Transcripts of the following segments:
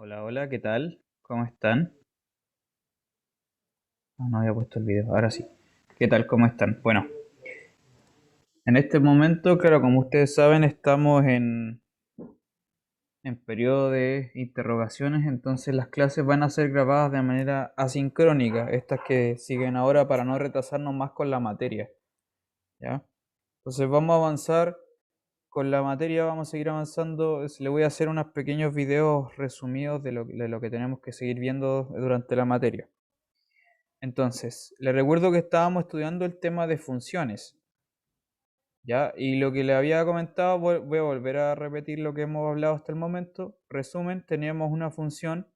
Hola, hola, ¿qué tal? ¿Cómo están? No había puesto el video, ahora sí. ¿Qué tal? ¿Cómo están? Bueno, en este momento, claro, como ustedes saben, estamos en periodo de interrogaciones, entonces las clases van a ser grabadas de manera asincrónica, estas que siguen ahora para no retrasarnos más con la materia, ¿ya? Entonces vamos a avanzar con la materia, vamos a seguir avanzando. Le voy a hacer unos pequeños videos resumidos de lo que tenemos que seguir viendo durante la materia. Entonces, le recuerdo que estábamos estudiando el tema de funciones, ¿ya? Y lo que le había comentado, voy a volver a repetir lo que hemos hablado hasta el momento. Resumen, teníamos una función,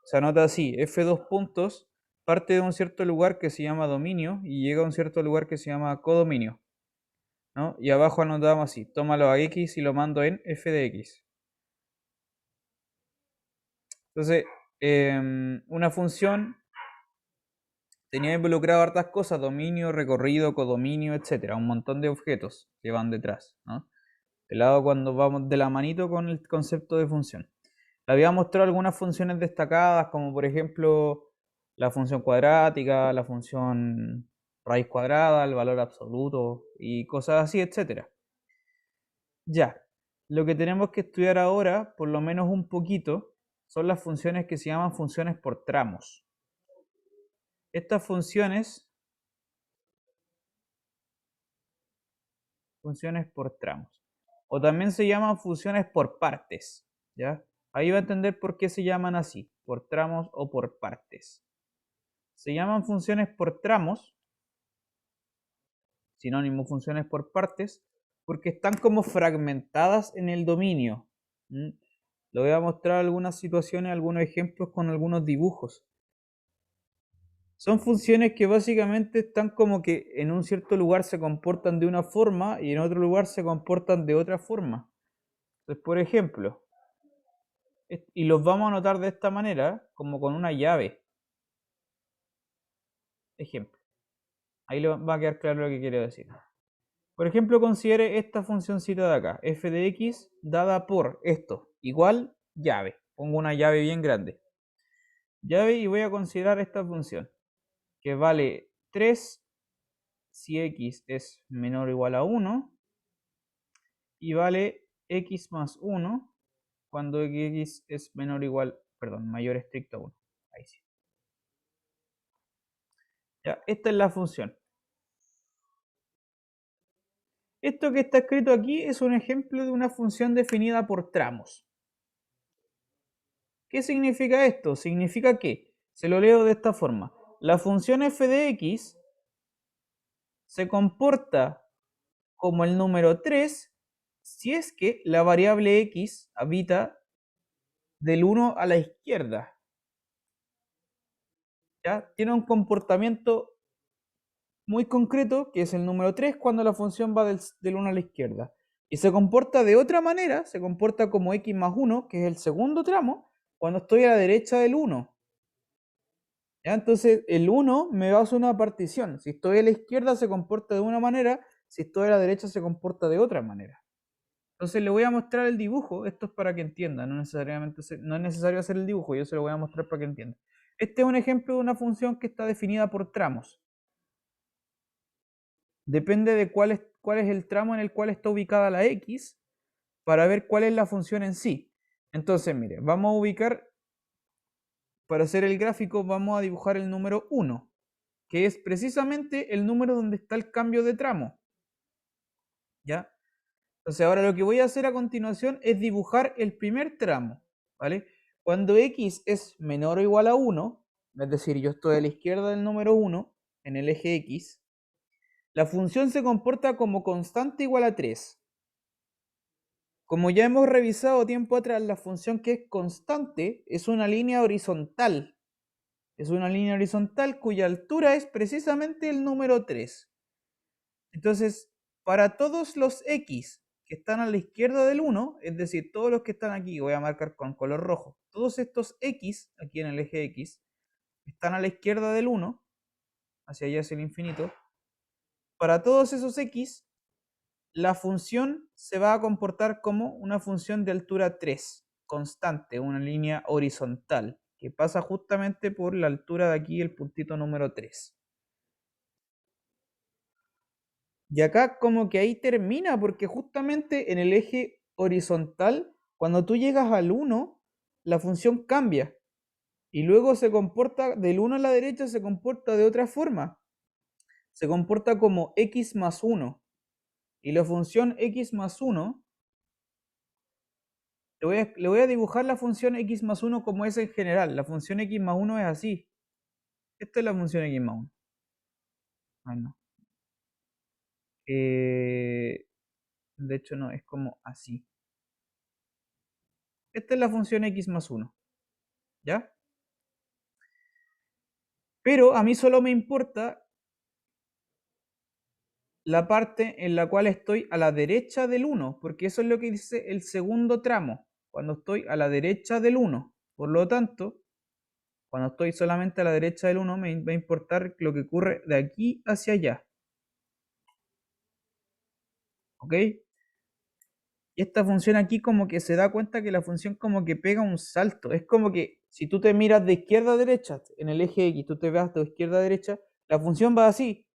se anota así, f2 puntos, parte de un cierto lugar que se llama dominio y llega a un cierto lugar que se llama codominio, ¿no? Y abajo anotamos así, tómalo a x y lo mando en f de x. Entonces, una función tenía involucrado hartas cosas, dominio, recorrido, codominio, etcétera, un montón de objetos que van detrás, ¿no? De lado cuando vamos de la manito con el concepto de función. Le había mostrado algunas funciones destacadas, como por ejemplo la función cuadrática, la función raíz cuadrada, el valor absoluto y cosas así, etcétera. Ya, lo que tenemos que estudiar ahora, por lo menos un poquito, son las funciones que se llaman funciones por tramos. Estas funciones por tramos. O también se llaman funciones por partes, ¿ya? Ahí va a entender por qué se llaman así, por tramos o por partes. Se llaman funciones por tramos, sinónimo funciones por partes, porque están como fragmentadas en el dominio. ¿Mm? Le voy a mostrar algunas situaciones, algunos ejemplos con algunos dibujos. Son funciones que básicamente están como que en un cierto lugar se comportan de una forma y en otro lugar se comportan de otra forma. Entonces, por ejemplo, y los vamos a anotar de esta manera, como con una llave. Ejemplo. Ahí le va a quedar claro lo que quiero decir. Por ejemplo, considere esta funcióncita de acá, f de x dada por esto, igual llave. Pongo una llave bien grande. Llave y voy a considerar esta función, que vale 3 si x es menor o igual a 1 y vale x más 1 cuando x es menor o igual, perdón, mayor estricto a 1. Ahí sí. Ya, esta es la función. Esto que está escrito aquí es un ejemplo de una función definida por tramos. ¿Qué significa esto? Significa que, se lo leo de esta forma, la función f de x se comporta como el número 3 si es que la variable x habita del 1 a la izquierda. ¿Ya? Tiene un comportamiento muy concreto, que es el número 3 cuando la función va del 1 a la izquierda. Y se comporta de otra manera, se comporta como x más 1, que es el segundo tramo, cuando estoy a la derecha del 1. ¿Ya? Entonces el 1 me va a hacer una partición. Si estoy a la izquierda se comporta de una manera, si estoy a la derecha se comporta de otra manera. Entonces le voy a mostrar el dibujo, esto es para que entienda, no necesariamente no es necesario hacer el dibujo, yo se lo voy a mostrar para que entienda. Este es un ejemplo de una función que está definida por tramos. Depende de cuál es el tramo en el cual está ubicada la x para ver cuál es la función en sí. Entonces, mire, vamos a ubicar, para hacer el gráfico, vamos a dibujar el número 1, que es precisamente el número donde está el cambio de tramo. ¿Ya? Entonces, ahora lo que voy a hacer a continuación es dibujar el primer tramo. ¿Vale? Cuando x es menor o igual a 1, es decir, yo estoy a la izquierda del número 1, en el eje x, la función se comporta como constante igual a 3. Como ya hemos revisado tiempo atrás, la función que es constante es una línea horizontal. Es una línea horizontal cuya altura es precisamente el número 3. Entonces, para todos los x que están a la izquierda del 1, es decir, todos los que están aquí, voy a marcar con color rojo, todos estos x, aquí en el eje x, están a la izquierda del 1, hacia allá hacia el infinito, para todos esos x, la función se va a comportar como una función de altura 3, constante, una línea horizontal, que pasa justamente por la altura de aquí, el puntito número 3. Y acá como que ahí termina, porque justamente en el eje horizontal, cuando tú llegas al 1, la función cambia. Y luego se comporta, del 1 a la derecha se comporta de otra forma. Se comporta como x más 1. Y la función x más 1, le voy a dibujar la función x más 1 como es en general. La función x más 1 es así. Esta es la función x más 1. Bueno. De hecho no, es como así. Esta es la función x más 1. ¿Ya? Pero a mí solo me importa la parte en la cual estoy a la derecha del 1, porque eso es lo que dice el segundo tramo, cuando estoy a la derecha del 1. Por lo tanto, cuando estoy solamente a la derecha del 1, me va a importar lo que ocurre de aquí hacia allá. ¿Ok? Y esta función aquí como que se da cuenta que la función como que pega un salto. Es como que si tú te miras de izquierda a derecha, en el eje X, tú te vas de izquierda a derecha, la función va así.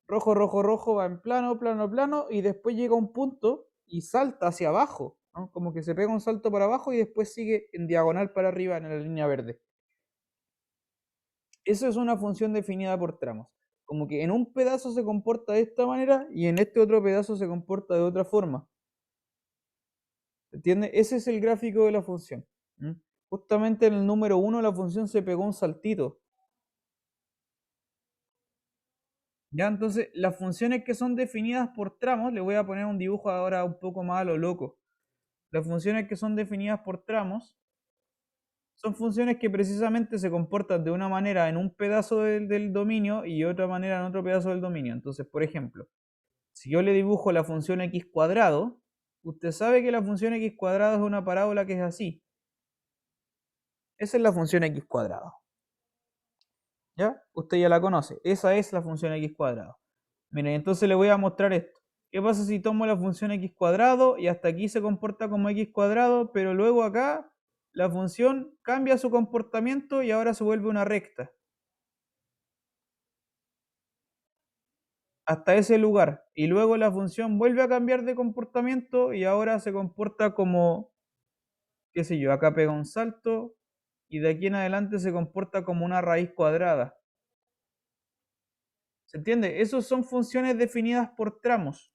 Rojo, rojo, rojo, va en plano, plano, plano, y después llega a un punto y salta hacia abajo, ¿no? Como que se pega un salto para abajo y después sigue en diagonal para arriba en la línea verde. Eso es una función definida por tramos. Como que en un pedazo se comporta de esta manera y en este otro pedazo se comporta de otra forma. ¿Entiendes? Ese es el gráfico de la función. ¿Mm? Justamente en el número 1 la función se pegó un saltito. Ya, entonces las funciones que son definidas por tramos, le voy a poner un dibujo ahora un poco más a lo loco. Las funciones que son definidas por tramos son funciones que precisamente se comportan de una manera en un pedazo del dominio y otra manera en otro pedazo del dominio. Entonces, por ejemplo, si yo le dibujo la función x cuadrado, usted sabe que la función x cuadrado es una parábola que es así. Esa es la función x cuadrado. ¿Ya? Usted ya la conoce. Esa es la función x cuadrado. Miren, entonces le voy a mostrar esto. ¿Qué pasa si tomo la función x cuadrado y hasta aquí se comporta como x cuadrado, pero luego acá la función cambia su comportamiento y ahora se vuelve una recta? Hasta ese lugar. Y luego la función vuelve a cambiar de comportamiento y ahora se comporta como, qué sé yo, acá pega un salto y de aquí en adelante se comporta como una raíz cuadrada. ¿Se entiende? Esas son funciones definidas por tramos.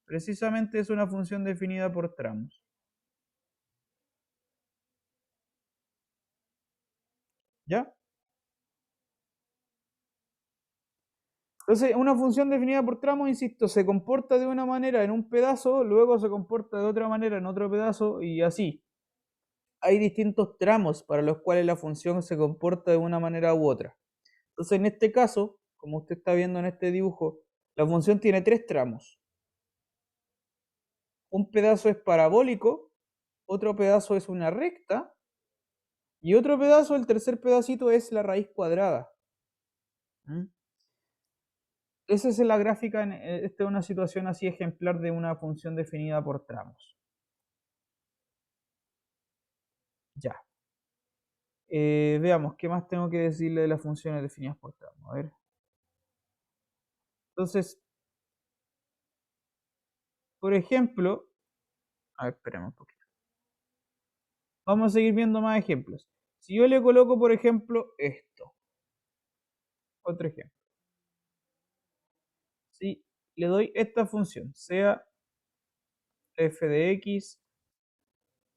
Precisamente es una función definida por tramos. ¿Ya? Entonces, una función definida por tramos, insisto, se comporta de una manera en un pedazo, luego se comporta de otra manera en otro pedazo y así. Hay distintos tramos para los cuales la función se comporta de una manera u otra. Entonces, en este caso, como usted está viendo en este dibujo, la función tiene tres tramos. Un pedazo es parabólico, otro pedazo es una recta y otro pedazo, el tercer pedacito, es la raíz cuadrada. ¿Mm? Esa es la gráfica, esta es una situación así ejemplar de una función definida por tramos. Ya. Veamos, ¿qué más tengo que decirle de las funciones definidas por tramos? A ver. Entonces, por ejemplo, a ver, esperemos un poquito. Vamos a seguir viendo más ejemplos. Si yo le coloco, por ejemplo, esto. Otro ejemplo. Si le doy esta función, sea f de x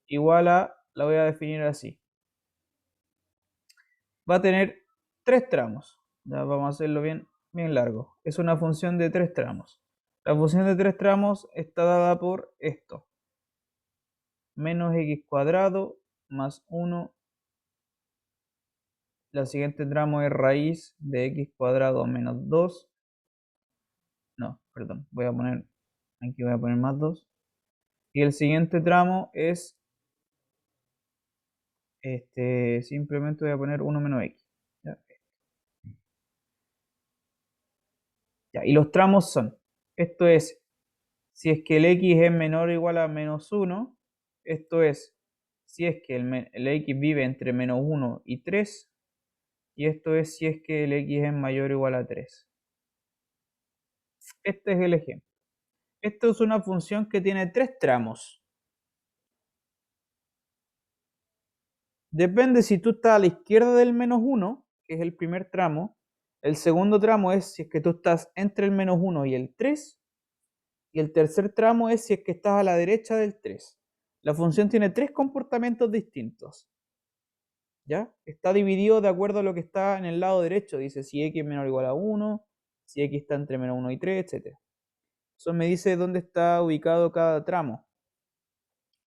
igual a, la voy a definir así. Va a tener tres tramos. Ya vamos a hacerlo bien, bien largo. Es una función de tres tramos. La función de tres tramos está dada por esto. Menos x cuadrado más 1. La siguiente tramo es raíz de x cuadrado menos 2. No, perdón. Aquí voy a poner más 2. Y el siguiente tramo es, simplemente voy a poner 1 menos x. ¿Ya? Ya, y los tramos son, esto es, si es que el x es menor o igual a menos 1, esto es si es que el x vive entre menos 1 y 3, y esto es si es que el x es mayor o igual a 3. Este es el ejemplo. Esto es una función que tiene 3 tramos. Depende si tú estás a la izquierda del menos 1, que es el primer tramo. El segundo tramo es si es que tú estás entre el menos 1 y el 3. Y el tercer tramo es si es que estás a la derecha del 3. La función tiene 3 comportamientos distintos. ¿Ya? Está dividido de acuerdo a lo que está en el lado derecho. Dice si x es menor o igual a 1, si x está entre menos 1 y 3, etc. Eso me dice dónde está ubicado cada tramo.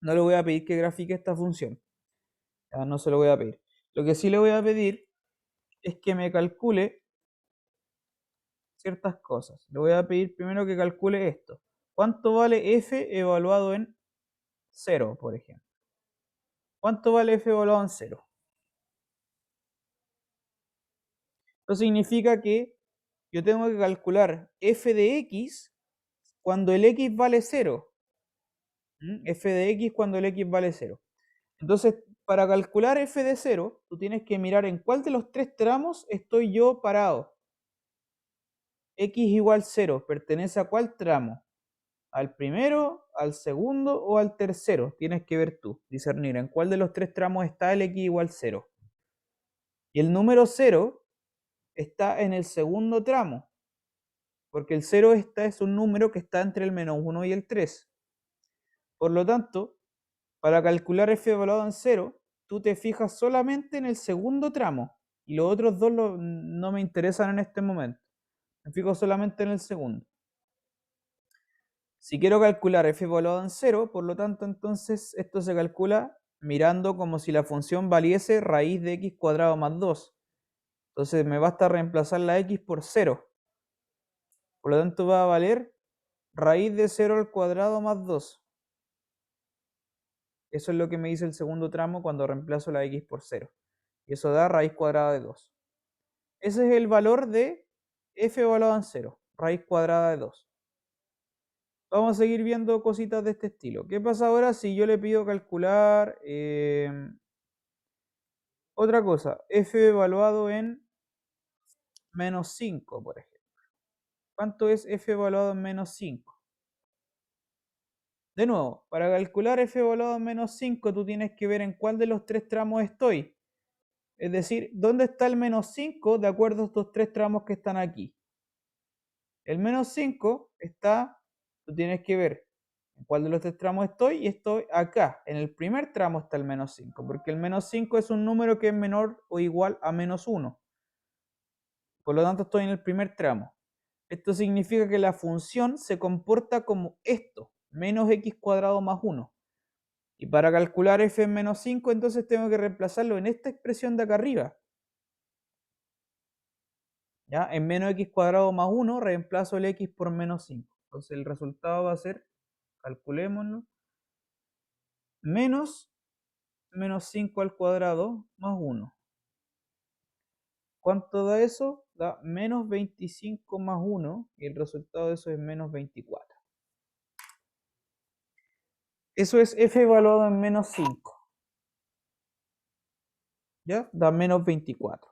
No le voy a pedir que grafique esta función. Ya, no se lo voy a pedir. Lo que sí le voy a pedir es que me calcule ciertas cosas. Le voy a pedir primero que calcule esto. ¿Cuánto vale f evaluado en 0, por ejemplo? ¿Cuánto vale f evaluado en 0? Eso significa que yo tengo que calcular f de x cuando el x vale 0. F de x cuando el x vale 0. Entonces, para calcular f de 0, tú tienes que mirar en cuál de los 3 tramos estoy yo parado. X igual 0, ¿pertenece a cuál tramo? ¿Al primero, al segundo o al tercero? Tienes que ver tú, discernir en cuál de los 3 tramos está el x igual 0. Y el número 0 está en el segundo tramo, porque el 0 es un número que está entre el menos 1 y el 3. Por lo tanto, para calcular f evaluado en 0, tú te fijas solamente en el segundo tramo, y los otros dos no me interesan en este momento. Me fijo solamente en el segundo. Si quiero calcular f evaluado en 0, por lo tanto, entonces esto se calcula mirando como si la función valiese raíz de x cuadrado más 2. Entonces me basta reemplazar la x por 0. Por lo tanto va a valer raíz de 0 al cuadrado más 2. Eso es lo que me dice el segundo tramo cuando reemplazo la x por 0. Y eso da raíz cuadrada de 2. Ese es el valor de f evaluado en 0, raíz cuadrada de 2. Vamos a seguir viendo cositas de este estilo. ¿Qué pasa ahora si yo le pido calcular otra cosa? F evaluado en menos 5, por ejemplo. ¿Cuánto es f evaluado en menos 5? De nuevo, para calcular f evaluado en menos 5, tú tienes que ver en cuál de los 3 tramos estoy. Es decir, ¿dónde está el menos 5 de acuerdo a estos 3 tramos que están aquí? El menos 5 está, tú tienes que ver en cuál de los 3 tramos estoy, y estoy acá. En el primer tramo está el menos 5, porque el menos 5 es un número que es menor o igual a menos 1. Por lo tanto, estoy en el primer tramo. Esto significa que la función se comporta como esto, menos x cuadrado más 1. Y para calcular f en menos 5, entonces tengo que reemplazarlo en esta expresión de acá arriba. ¿Ya? En menos x cuadrado más 1 reemplazo el x por menos 5. Entonces el resultado va a ser, calculémoslo, menos 5 al cuadrado más 1. ¿Cuánto da eso? Da menos 25 más 1, y el resultado de eso es menos 24. Eso es f evaluado en menos 5. ¿Ya? Da menos 24.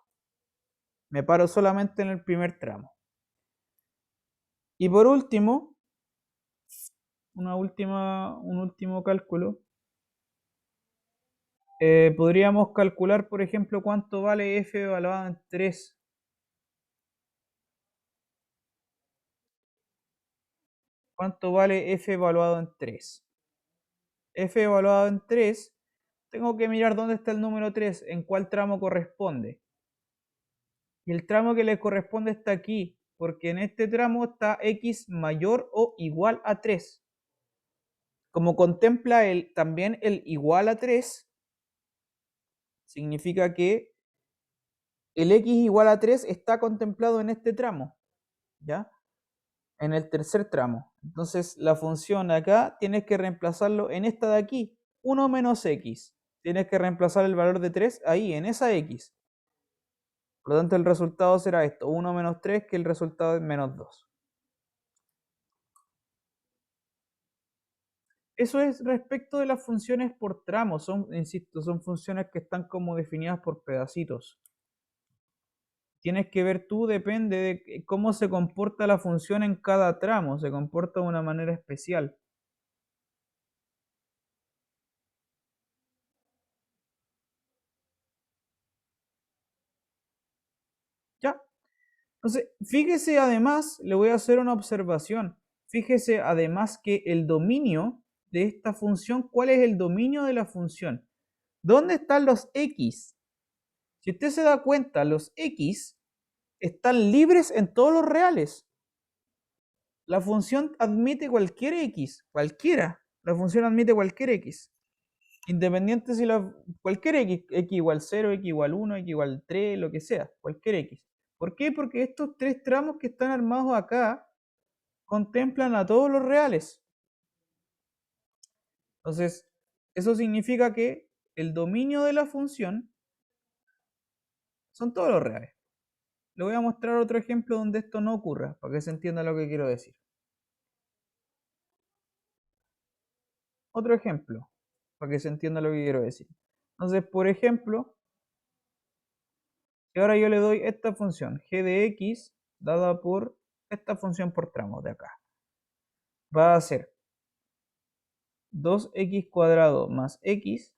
Me paro solamente en el primer tramo. Y por último, un último cálculo. Podríamos calcular, por ejemplo, cuánto vale f evaluado en 3. ¿Cuánto vale f evaluado en 3? F evaluado en 3, tengo que mirar dónde está el número 3, en cuál tramo corresponde. Y el tramo que le corresponde está aquí, porque en este tramo está x mayor o igual a 3. Como contempla también el igual a 3, significa que el x igual a 3 está contemplado en este tramo, ¿ya? En el tercer tramo. Entonces la función acá tienes que reemplazarlo en esta de aquí, 1 menos x. Tienes que reemplazar el valor de 3 ahí, en esa x. Por lo tanto el resultado será esto, 1 menos 3, que el resultado es menos 2. Eso es respecto de las funciones por tramos. Son, insisto, son funciones que están como definidas por pedacitos. Tienes que ver tú, depende de cómo se comporta la función en cada tramo. Se comporta de una manera especial. ¿Ya? Entonces, fíjese además, le voy a hacer una observación. Fíjese además que el dominio de esta función, ¿cuál es el dominio de la función? ¿Dónde están los x? Si usted se da cuenta, los x están libres en todos los reales. La función admite cualquier x, cualquiera. La función admite cualquier x. Independiente si cualquier x igual 0, x igual 1, x igual 3, lo que sea, cualquier x. ¿Por qué? Porque estos tres tramos que están armados acá contemplan a todos los reales. Entonces, eso significa que el dominio de la función son todos los reales. Le voy a mostrar otro ejemplo donde esto no ocurra, para que se entienda lo que quiero decir. Otro ejemplo, para que se entienda lo que quiero decir. Entonces, por ejemplo, si ahora yo le doy esta función, g de x, dada por esta función por tramos de acá, va a ser 2x cuadrado más x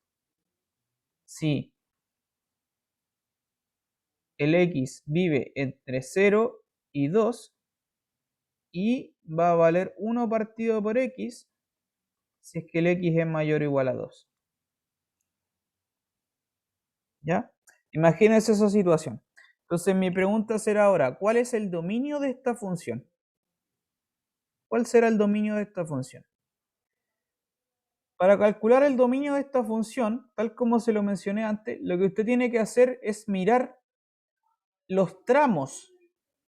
si el x vive entre 0 y 2 y va a valer 1 partido por x si es que el x es mayor o igual a 2. ¿Ya? Imagínense esa situación. Entonces mi pregunta será ahora, ¿cuál es el dominio de esta función? ¿Cuál será el dominio de esta función? Para calcular el dominio de esta función, tal como se lo mencioné antes, lo que usted tiene que hacer es mirar los tramos,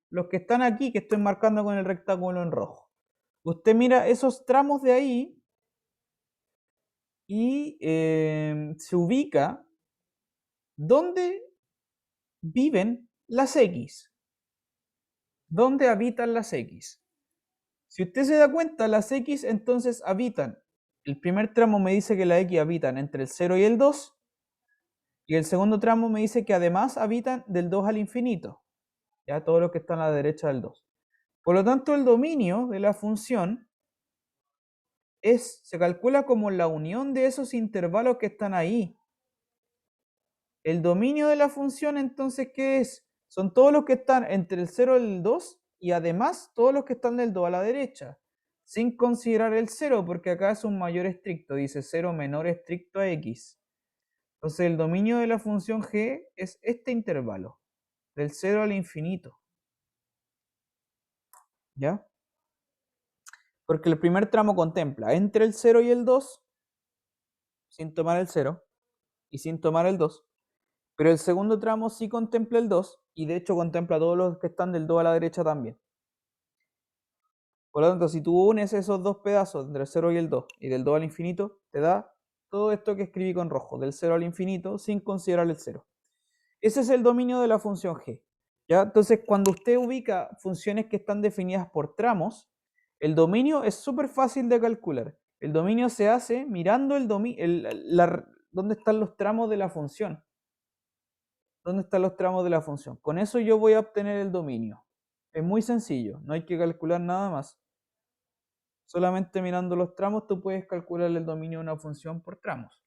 los que están aquí, que estoy marcando con el rectángulo en rojo. Usted mira esos tramos de ahí y se ubica dónde viven las X, dónde habitan las X. Si usted se da cuenta, las X entonces habitan. El primer tramo me dice que las X habitan entre el 0 y el 2. Y el segundo tramo me dice que además habitan del 2 al infinito. Ya todo lo que está a la derecha del 2. Por lo tanto, el dominio de la función se calcula como la unión de esos intervalos que están ahí. El dominio de la función, entonces, ¿qué es? Son todos los que están entre el 0 y el 2 y además todos los que están del 2 a la derecha, sin considerar el 0, porque acá es un mayor estricto, dice 0 menor estricto a x. Entonces el dominio de la función g es este intervalo, del 0 al infinito. ¿Ya? Porque el primer tramo contempla entre el 0 y el 2, sin tomar el 0 y sin tomar el 2. Pero el segundo tramo sí contempla el 2 y de hecho contempla todos los que están del 2 a la derecha también. Por lo tanto, si tú unes esos dos pedazos entre el 0 y el 2 y del 2 al infinito, te da todo esto que escribí con rojo, del 0 al infinito sin considerar el 0. Ese es el dominio de la función g. ¿Ya? Entonces, cuando usted ubica funciones que están definidas por tramos, el dominio es súper fácil de calcular. El dominio se hace mirando dónde están los tramos de la función. ¿Dónde están los tramos de la función? Con eso yo voy a obtener el dominio. Es muy sencillo, no hay que calcular nada más. Solamente mirando los tramos tú puedes calcular el dominio de una función por tramos.